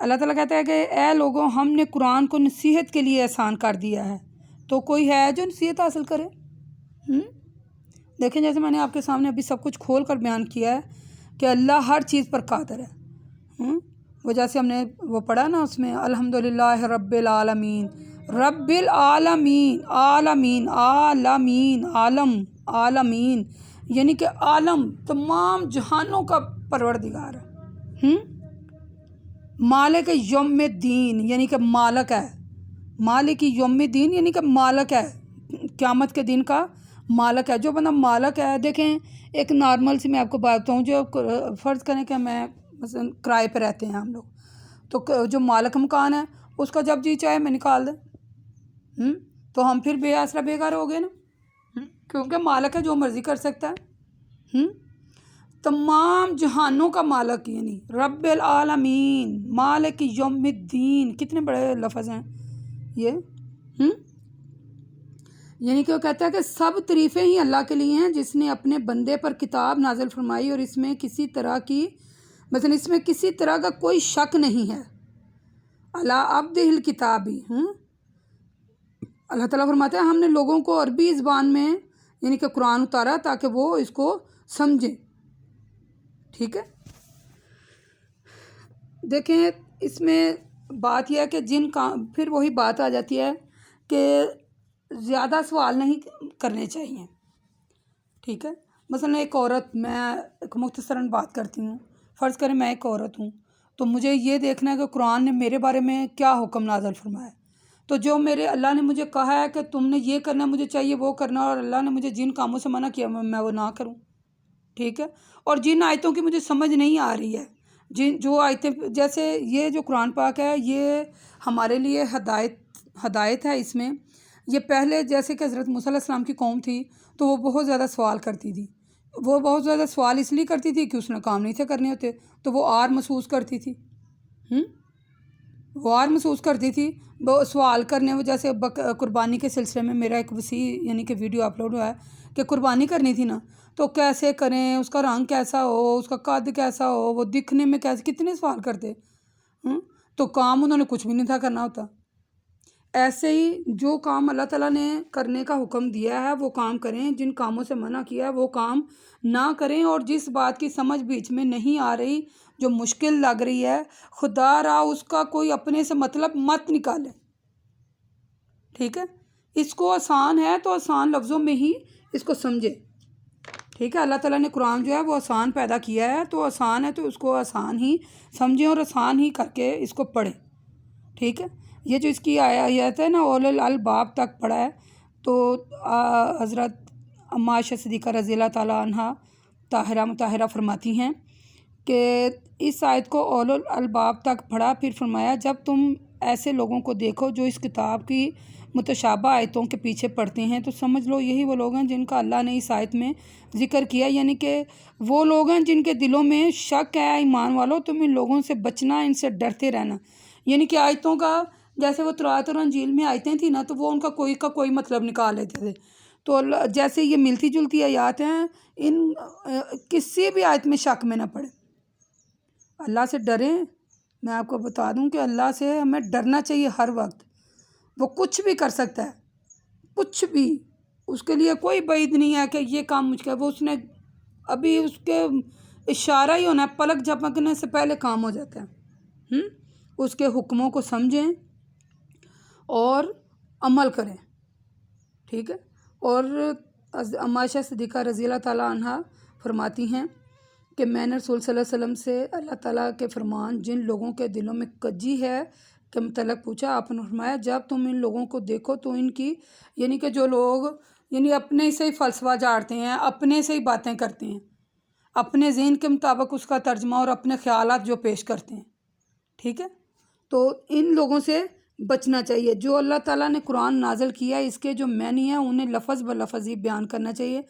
اللہ تعالیٰ کہتا ہے کہ اے لوگوں ہم نے قرآن کو نصیحت کے لیے آسان کر دیا ہے، تو کوئی ہے جو نصیحت حاصل کرے؟ دیکھیں جیسے میں نے آپ کے سامنے ابھی سب کچھ کھول کر بیان کیا ہے کہ اللہ ہر چیز پر قادر ہے۔ وہ جیسے ہم نے وہ پڑھا نا اس میں الحمدللہ رب العالمین، رب العالمین، عالمین، عالمین، عالم، عالمین، یعنی کہ عالم تمام جہانوں کا پروردگار ہے۔ مالک یوم الدین یعنی کہ مالک ہے، مالک یوم الدین یعنی کہ مالک ہے، قیامت کے دن کا مالک ہے۔ جو بندہ مالک ہے، دیکھیں ایک نارمل سی میں آپ کو بات بتاؤں، جو فرض کریں کہ میں مثلا کرائے پہ رہتے ہیں ہم لوگ، تو جو مالک مکان ہے اس کا جب جی چاہے میں نکال دیں، تو ہم پھر بے آسرا بے گھر ہو گئے نا، کیونکہ مالک ہے، جو مرضی کر سکتا ہے۔ تمام جہانوں کا مالک یعنی رب العالمین، مالک یوم الدین، کتنے بڑے لفظ ہیں یہ۔ یعنی کہ وہ کہتا ہے کہ سب تعریفیں ہی اللہ کے لیے ہیں جس نے اپنے بندے پر کتاب نازل فرمائی اور اس میں کسی طرح کا کوئی شک نہیں ہے۔ علی عبدہ الکتابی، اللہ تعالیٰ فرماتا ہے ہم نے لوگوں کو عربی زبان میں یعنی کہ قرآن اتارا تاکہ وہ اس کو سمجھیں، ٹھیک ہے۔ دیکھیں اس میں بات یہ ہے کہ پھر وہی بات آ جاتی ہے کہ زیادہ سوال نہیں کرنے چاہیے، ٹھیک ہے۔ مثلا ایک عورت، میں ایک مختصراً بات کرتی ہوں، فرض کریں میں ایک عورت ہوں، تو مجھے یہ دیکھنا ہے کہ قرآن نے میرے بارے میں کیا حکم نازل فرمایا ہے۔ تو جو اللہ نے مجھے کہا ہے کہ تم نے یہ کرنا، مجھے چاہیے وہ کرنا، اور اللہ نے مجھے جن کاموں سے منع کیا میں وہ نہ کروں، ٹھیک ہے۔ اور جن آیتوں کی مجھے سمجھ نہیں آ رہی ہے، جو آیتیں جیسے یہ جو قرآن پاک ہے یہ ہمارے لیے ہدایت ہے۔ اس میں یہ پہلے جیسے کہ حضرت موسیٰ علیہ السلام کی قوم تھی تو وہ بہت زیادہ سوال کرتی تھی، وہ بہت زیادہ سوال اس لیے کرتی تھی کہ اس نے کام نہیں تھے کرنے ہوتے، تو وہ آر محسوس کرتی تھی، وہ سوال کرنے وہ جیسے قربانی کے سلسلے میں میرا ایک وسیع یعنی کہ ویڈیو اپلوڈ ہوا ہے کہ قربانی کرنی تھی نا، تو کیسے کریں، اس کا رنگ کیسا ہو، اس کا قد کیسا ہو، وہ دکھنے میں کیسے، کتنے سوال کرتے، تو کام انہوں نے کچھ بھی نہیں تھا کرنا ہوتا۔ ایسے ہی جو کام اللہ تعالیٰ نے کرنے کا حکم دیا ہے وہ کام کریں، جن کاموں سے منع کیا ہے وہ کام نہ کریں، اور جس بات کی سمجھ بیچ میں نہیں آ رہی، جو مشکل لگ رہی ہے، خدا را اس کا کوئی اپنے سے مطلب مت نکالے، ٹھیک ہے۔ اس کو آسان ہے تو آسان لفظوں میں ہی اس کو سمجھے، ٹھیک ہے۔ اللہ تعالیٰ نے قرآن جو ہے وہ آسان پیدا کیا ہے، تو آسان ہے تو اس کو آسان ہی سمجھیں اور آسان ہی کر کے اس کو پڑھیں، ٹھیک ہے۔ یہ جو اس کی آیت ہے نا اولو الالباب تک پڑھا ہے، تو حضرت اما عائشہ صدیقہ رضی اللہ تعالیٰ عنہ طاہرہ مطہرہ فرماتی ہیں کہ اس آیت کو اولو الالباب تک پڑھا، پھر فرمایا جب تم ایسے لوگوں کو دیکھو جو اس کتاب کی متشابہ آیتوں کے پیچھے پڑتے ہیں تو سمجھ لو یہی وہ لوگ ہیں جن کا اللہ نے اس آیت میں ذکر کیا، یعنی کہ وہ لوگ ہیں جن کے دلوں میں شک ہے۔ ایمان والو تم ان لوگوں سے بچنا، ان سے ڈرتے رہنا، یعنی کہ آیتوں کا جیسے وہ تورات اور انجیل میں آیتیں تھیں نا، تو وہ ان کا کوئی مطلب نکال لیتے تھے، تو جیسے یہ ملتی جلتی آیات ہیں، ان کسی بھی آیت میں شک میں نہ پڑے، اللہ سے ڈریں۔ میں آپ کو بتا دوں کہ اللہ سے ہمیں ڈرنا چاہیے ہر وقت، وہ کچھ بھی کر سکتا ہے، کچھ بھی، اس کے لیے کوئی بعید نہیں ہے کہ یہ کام مجھ کا، وہ اس نے ابھی اس کے اشارہ ہی ہونا ہے، پلک جھپکنے سے پہلے کام ہو جاتا ہے۔ اس کے حکموں کو سمجھیں اور عمل کریں، ٹھیک ہے۔ اور اما عائشہ صدیقہ رضی اللہ تعالیٰ عنہ فرماتی ہیں کہ میں نے رسول صلی اللہ علیہ وسلم سے اللہ تعالیٰ کے فرمان جن لوگوں کے دلوں میں کجی ہے کے متعلق پوچھا، آپ نے فرمایا جب تم ان لوگوں کو دیکھو تو ان کی یعنی کہ جو لوگ یعنی اپنے سے ہی فلسفہ جاڑتے ہیں، اپنے سے ہی باتیں کرتے ہیں، اپنے ذہن کے مطابق اس کا ترجمہ اور اپنے خیالات جو پیش کرتے ہیں، ٹھیک ہے، تو ان لوگوں سے بچنا چاہیے۔ جو اللہ تعالیٰ نے قرآن نازل کیا ہے اس کے جو معنی ہیں انہیں لفظ بلفظ ہی بیان کرنا چاہیے،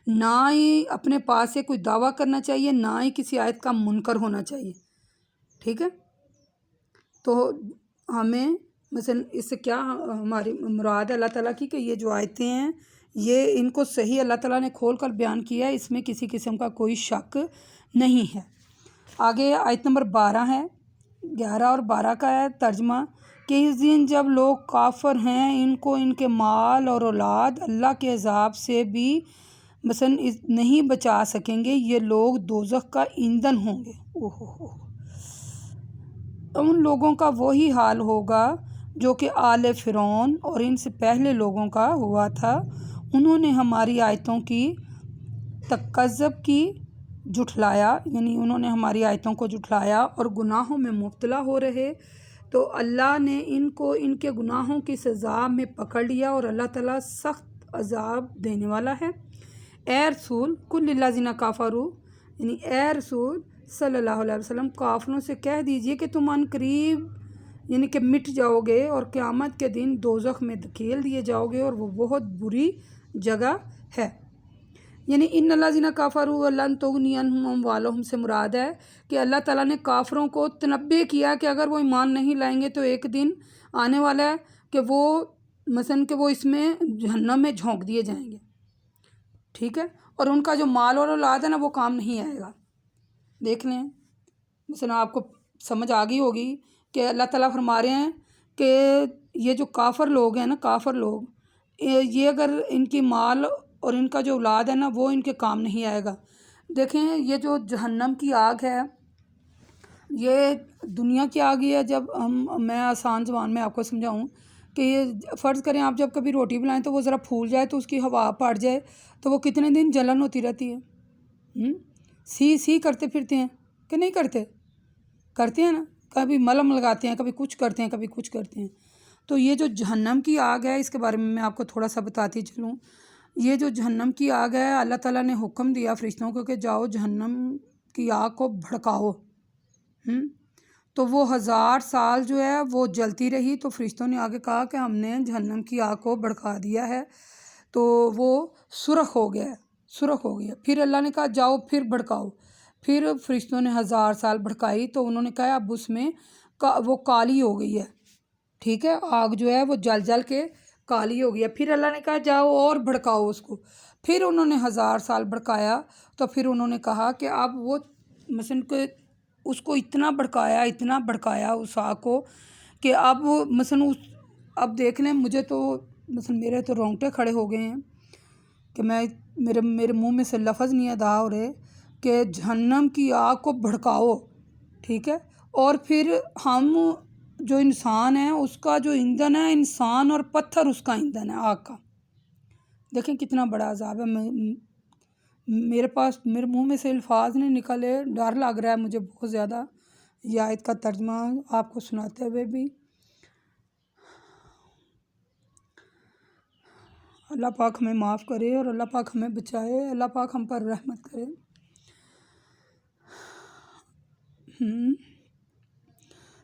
نہ ہی اپنے پاس سے کوئی دعویٰ کرنا چاہیے، نہ ہی کسی آیت کا منکر ہونا چاہیے، ٹھیک ہے۔ تو ہمیں مثلا اس سے کیا ہماری مراد ہے اللہ تعالیٰ کی کہ یہ جو آیتیں ہیں یہ ان کو صحیح اللہ تعالیٰ نے کھول کر بیان کیا ہے، اس میں کسی قسم کا کوئی شک نہیں ہے۔ آگے آیت نمبر 12 ہے 11 اور 12 کا ہے ترجمہ کہ اس دن جب لوگ کافر ہیں ان کو ان کے مال اور اولاد اللہ کے عذاب سے بھی مثلاً نہیں بچا سکیں گے، یہ لوگ دوزخ کا ایندھن ہوں گے۔ ان لوگوں کا وہی حال ہوگا جو کہ آل فرعون اور ان سے پہلے لوگوں کا ہوا تھا، انہوں نے ہماری آیتوں کی تکذب کی، جھٹلایا، یعنی انہوں نے ہماری آیتوں کو جھٹلایا اور گناہوں میں مبتلا ہو رہے، تو اللہ نے ان کو ان کے گناہوں کی سزا میں پکڑ لیا اور اللہ تعالیٰ سخت عذاب دینے والا ہے۔ اے رسول کل للذین کفروا، یعنی اے رسول صلی اللہ علیہ وسلم کافروں سے کہہ دیجئے کہ تم ان قریب یعنی کہ مٹ جاؤ گے اور قیامت کے دن دوزخ میں دھکیل دیے جاؤ گے اور وہ بہت بری جگہ ہے۔ یعنی ان الذین کفروا لن تغنی عنہم اموالہم سے مراد ہے کہ اللہ تعالیٰ نے کافروں کو تنبیہ کیا کہ اگر وہ ایمان نہیں لائیں گے تو ایک دن آنے والا ہے کہ وہ مثلاً کہ وہ اس میں جہنم میں جھونک دیے جائیں گے، ٹھیک ہے، اور ان کا جو مال اور اولاد ہے نا وہ کام نہیں آئے گا۔ دیکھ لیں، مثلاً آپ کو سمجھ آ گئی ہوگی کہ اللہ تعالیٰ فرما رہے ہیں کہ یہ جو کافر لوگ ہیں نا، کافر لوگ، یہ اگر ان کی مال اور ان کا جو اولاد ہے نا وہ ان کے کام نہیں آئے گا۔ دیکھیں یہ جو جہنم کی آگ ہے یہ دنیا کی آگ ہی ہے۔ جب میں آسان زبان میں آپ کو سمجھاؤں کہ یہ فرض کریں آپ جب کبھی روٹی بنائیں تو وہ ذرا پھول جائے تو اس کی ہوا پڑ جائے تو وہ کتنے دن جلن ہوتی رہتی ہے، سی کرتے پھرتے ہیں کہ نہیں کرتے ہیں نا، کبھی ملم لگاتے ہیں، کبھی کچھ کرتے ہیں، کبھی کچھ کرتے ہیں۔ تو یہ جو جہنم کی آگ ہے اس کے بارے میں آپ کو تھوڑا سا بتاتی چلوں۔ یہ جو جہنم کی آگ ہے اللہ تعالیٰ نے حکم دیا فرشتوں کو کہ جاؤ جہنم کی آگ کو بھڑکاؤ، تو وہ 1000 سال جو ہے وہ جلتی رہی، تو فرشتوں نے آگے کہا کہ ہم نے جہنم کی آگ کو بھڑکا دیا ہے، تو وہ سرخ ہو گیا، پھر اللہ نے کہا جاؤ پھر بھڑکاؤ، پھر فرشتوں نے 1000 سال بھڑکائی تو انہوں نے کہا اب اس میں وہ کالی ہو گئی ہے، ٹھیک ہے، آگ جو ہے وہ جل کے کالی ہو گئی ہے۔ پھر اللہ نے کہا جاؤ اور بھڑکاؤ اس کو، پھر انہوں نے 1000 سال بھڑکایا تو پھر انہوں نے کہا کہ اب وہ مثلاً کہ اس کو اتنا بھڑکایا اس آگ کو کہ اب مثلاً اب دیکھ لیں مجھے تو مثلاً میرے تو رونگٹے کھڑے ہو گئے ہیں کہ میرے منہ میں سے لفظ نہیں ادا ہو رہے کہ جہنم کی آگ کو بھڑکاؤ، ٹھیک ہے، اور پھر ہم جو انسان ہے اس کا جو ایندھن ہے انسان اور پتھر اس کا ایندھن ہے آگ کا۔ دیکھیں کتنا بڑا عذاب ہے۔ میرے منہ میں سے الفاظ نہیں نکلے، ڈر لگ رہا ہے مجھے بہت زیادہ یہ آیت کا ترجمہ آپ کو سناتے ہوئے بھی۔ اللہ پاک ہمیں معاف کرے اور اللہ پاک ہمیں بچائے، اللہ پاک ہم پر رحمت کرے۔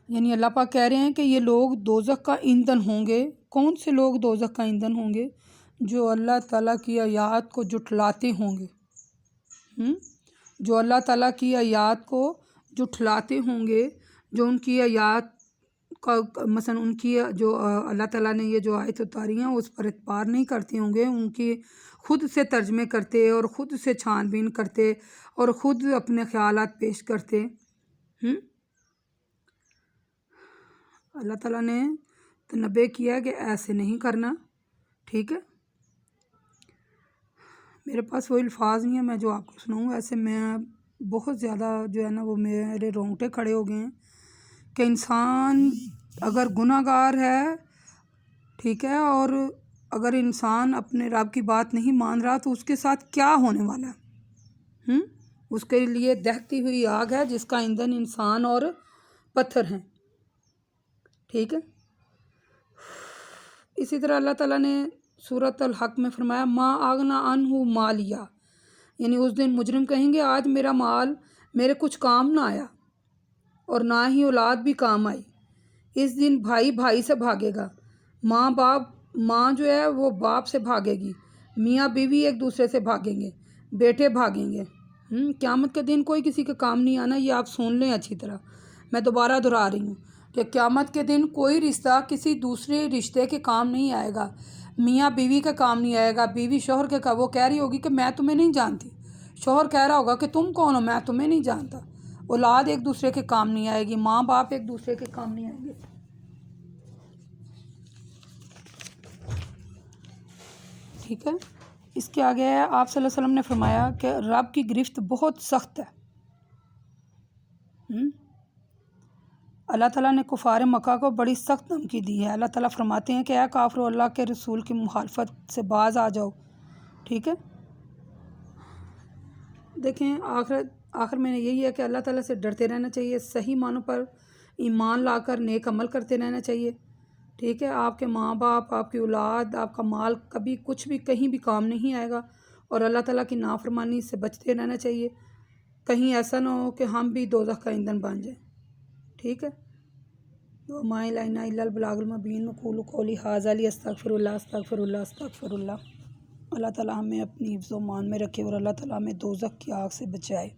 یعنی اللہ پاک کہہ رہے ہیں کہ یہ لوگ دوزخ کا ایندھن ہوں گے۔ کون سے لوگ دوزخ کا ایندھن ہوں گے؟ جو اللہ تعالیٰ کی آیات کو جھٹلاتے ہوں گے، جو اللہ تعالیٰ کی آیات کو جھٹلاتے ہوں گے، جو ان کی آیات کا مثلا ان کی جو اللہ تعالیٰ نے یہ جو آیت اتاری ہیں اس پر اعتبار نہیں کرتے ہوں گے، ان کی خود سے ترجمے کرتے اور خود سے چھان بین کرتے اور خود اپنے خیالات پیش کرتے۔ اللہ تعالیٰ نے تنبیہ کیا کہ ایسے نہیں کرنا، ٹھیک ہے۔ میرے پاس وہ الفاظ نہیں ہیں میں جو آپ کو سناؤں، ایسے میں بہت زیادہ جو ہے نا وہ میرے رونگٹے کھڑے ہو گئے ہیں کہ انسان اگر گناہ گار ہے، ٹھیک ہے، اور اگر انسان اپنے رب کی بات نہیں مان رہا تو اس کے ساتھ کیا ہونے والا ہے؟ اس کے لیے دہتی ہوئی آگ ہے جس کا ایندھن انسان اور پتھر ہیں، ٹھیک ہے۔ اسی طرح اللہ تعالیٰ نے سورۃ الحق میں فرمایا ما اغنی عنہ مالیہ، یعنی اس دن مجرم کہیں گے آج میرا مال میرے کچھ کام نہ آیا اور نہ ہی اولاد بھی کام آئی۔ اس دن بھائی بھائی سے بھاگے گا، ماں جو ہے وہ باپ سے بھاگے گی، میاں بیوی ایک دوسرے سے بھاگیں گے، بیٹے بھاگیں گے۔ قیامت کے دن کوئی کسی کے کام نہیں آنا، یہ آپ سن لیں اچھی طرح، میں دوبارہ دہرا رہی ہوں کہ قیامت کے دن کوئی رشتہ کسی دوسرے رشتے کے کام نہیں آئے گا، میاں بیوی کا کام نہیں آئے گا، بیوی شوہر کے وہ کہہ رہی ہوگی کہ میں تمہیں نہیں جانتی، شوہر کہہ رہا ہوگا کہ تم کون ہو، میں تمہیں نہیں جانتا، اولاد ایک دوسرے کے کام نہیں آئے گی، ماں باپ ایک دوسرے کے کام نہیں آئیں گے۔ ٹھیک ہے، اس کے آگے ہے آپ صلی اللہ علیہ وسلم نے فرمایا کہ رب کی گرفت بہت سخت ہے۔ اللہ تعالیٰ نے کفار مکہ کو بڑی سخت دھمکی دی ہے۔ اللہ تعالیٰ فرماتے ہیں کہ اے کافرو، اللہ کے رسول کی مخالفت سے باز آ جاؤ۔ ٹھیک ہے، دیکھیں آخر میں یہی ہے کہ اللہ تعالیٰ سے ڈرتے رہنا چاہیے، صحیح معنوں پر ایمان لا کر نیک عمل کرتے رہنا چاہیے۔ ٹھیک ہے، آپ کے ماں باپ، آپ کی اولاد، آپ کا مال کبھی کچھ بھی کہیں بھی کام نہیں آئے گا، اور اللہ تعالیٰ کی نافرمانی سے بچتے رہنا چاہیے، کہیں ایسا نہ ہو کہ ہم بھی دوزخ کا ایندھن بن جائیں۔ ٹھیک ہے، وَمَا إِلَيْنَا إِلَّا الْبَلَاغُ الْمُبِينُ أَقُولُ قَوْلِي هَٰذَا لِأَسْتَغْفِرُ اللَّهَ أَسْتَغْفِرُ اللَّهَ أَسْتَغْفِرُ اللَّهَ۔ اللہ تعالیٰ ہمیں اپنی حفظ و امان میں رکھے اور اللہ تعالیٰ ہمیں دوزخ کی آگ سے بچائے۔